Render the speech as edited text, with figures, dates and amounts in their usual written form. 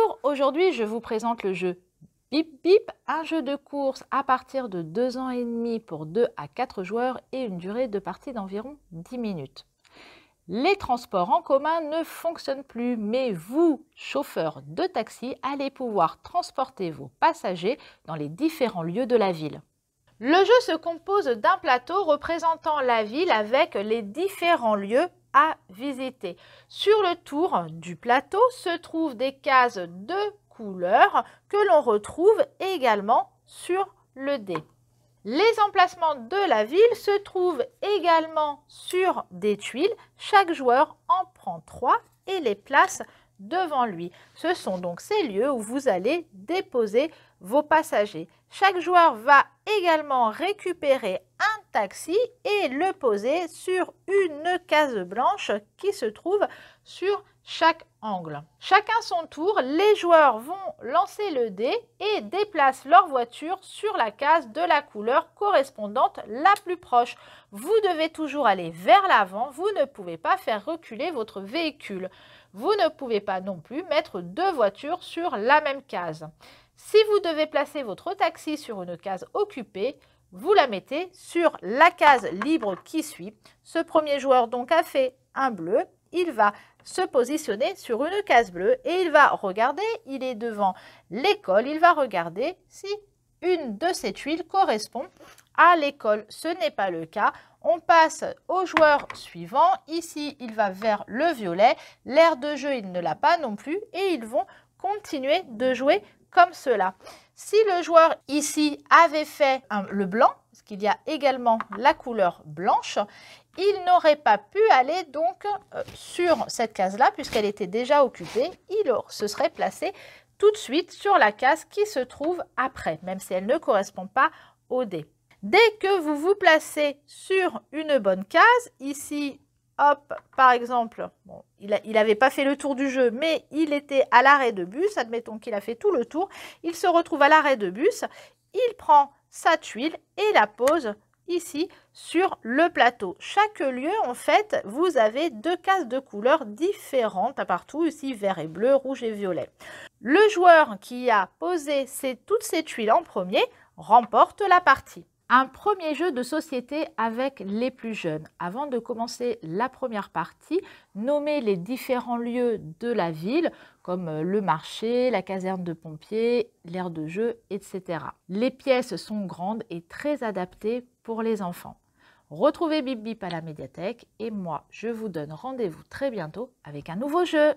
Bonjour, aujourd'hui je vous présente le jeu Bip Bip, un jeu de course à partir de 2 ans et demi pour 2 à 4 joueurs et une durée de partie d'environ 10 minutes. Les transports en commun ne fonctionnent plus, mais vous, chauffeurs de taxi, allez pouvoir transporter vos passagers dans les différents lieux de la ville. Le jeu se compose d'un plateau représentant la ville avec les différents lieux à visiter. Sur le tour du plateau se trouvent des cases de couleurs que l'on retrouve également sur le dé. Les emplacements de la ville se trouvent également sur des tuiles. Chaque joueur en prend 3 et les place devant lui. Ce sont donc ces lieux où vous allez déposer vos passagers. Chaque joueur va également récupérer un taxi et le poser sur une case blanche qui se trouve sur chaque angle. Chacun son tour, les joueurs vont lancer le dé et déplacent leur voiture sur la case de la couleur correspondante la plus proche. Vous devez toujours aller vers l'avant, vous ne pouvez pas faire reculer votre véhicule. Vous ne pouvez pas non plus mettre 2 voitures sur la même case. Si vous devez placer votre taxi sur une case occupée, vous la mettez sur la case libre qui suit. Ce premier joueur donc a fait un bleu, il va se positionner sur une case bleue et il va regarder, il est devant l'école, il va regarder si une de ces tuiles correspond à l'école. Ce n'est pas le cas. On passe au joueur suivant. Ici, il va vers le violet. L'aire de jeu, il ne l'a pas non plus et ils vont continuer de jouer comme cela. Si le joueur ici avait fait le blanc, parce qu'il y a également la couleur blanche, il n'aurait pas pu aller donc sur cette case-là puisqu'elle était déjà occupée. Il se serait placé tout de suite sur la case qui se trouve après, même si elle ne correspond pas au dé. Dès que vous vous placez sur une bonne case, ici, hop, par exemple, bon, il n'avait pas fait le tour du jeu, mais il était à l'arrêt de bus, admettons qu'il a fait tout le tour, il se retrouve à l'arrêt de bus, il prend sa tuile et la pose ici sur le plateau. Chaque lieu, en fait, vous avez 2 cases de couleurs différentes, à partout, ici vert et bleu, rouge et violet. Le joueur qui a posé toutes ces tuiles en premier remporte la partie. Un premier jeu de société avec les plus jeunes. Avant de commencer la première partie, nommez les différents lieux de la ville, comme le marché, la caserne de pompiers, l'aire de jeu, etc. Les pièces sont grandes et très adaptées pour les enfants. Retrouvez Bip Bip à la médiathèque et moi, je vous donne rendez-vous très bientôt avec un nouveau jeu.